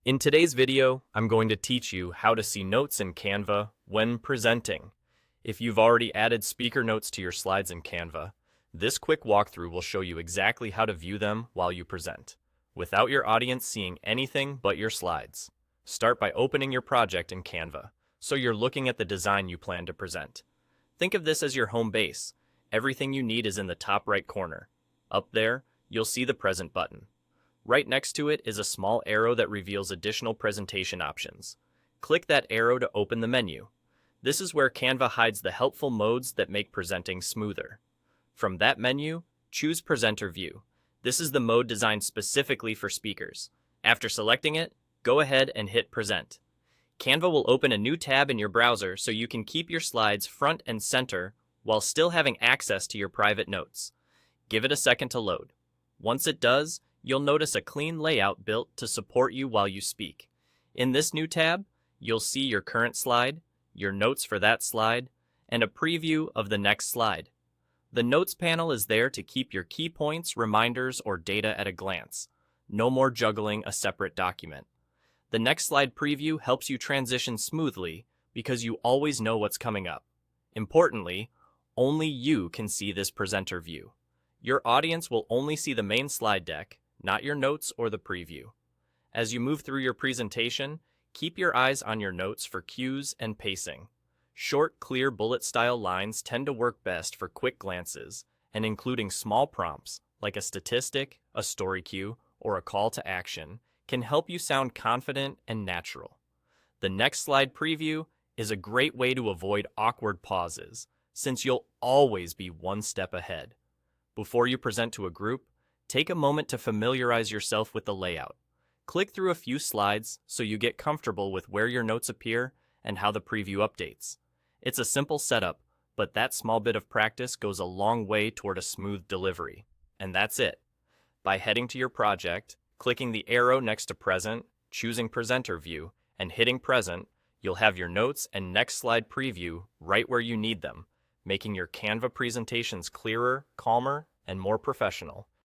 In today's video, I'm going to teach you how to see notes in Canva when presenting. If you've already added speaker notes to your slides in Canva, this quick walkthrough will show you exactly how to view them while you present, without your audience seeing anything but your slides. Start by opening your project in Canva, so you're looking at the design you plan to present. Think of this as your home base. Everything you need is in the top right corner. Up there, you'll see the Present button. Right next to it is a small arrow that reveals additional presentation options. Click that arrow to open the menu. This is where Canva hides the helpful modes that make presenting smoother. From that menu, choose Presenter View. This is the mode designed specifically for speakers. After selecting it, go ahead and hit Present. Canva will open a new tab in your browser so you can keep your slides front and center while still having access to your private notes. Give it a second to load. Once it does, you'll notice a clean layout built to support you while you speak. In this new tab, you'll see your current slide, your notes for that slide, and a preview of the next slide. The Notes panel is there to keep your key points, reminders, or data at a glance. No more juggling a separate document. The next slide preview helps you transition smoothly because you always know what's coming up. Importantly, only you can see this presenter view. Your audience will only see the main slide deck, not your notes or the preview. As you move through your presentation, keep your eyes on your notes for cues and pacing. Short, clear bullet-style lines tend to work best for quick glances, and including small prompts, like a statistic, a story cue, or a call to action, can help you sound confident and natural. The next slide preview is a great way to avoid awkward pauses, since you'll always be one step ahead. Before you present to a group, take a moment to familiarize yourself with the layout. Click through a few slides so you get comfortable with where your notes appear and how the preview updates. It's a simple setup, but that small bit of practice goes a long way toward a smooth delivery. And that's it. By heading to your project, clicking the arrow next to Present, choosing Presenter View, and hitting Present, you'll have your notes and next slide preview right where you need them, making your Canva presentations clearer, calmer, and more professional.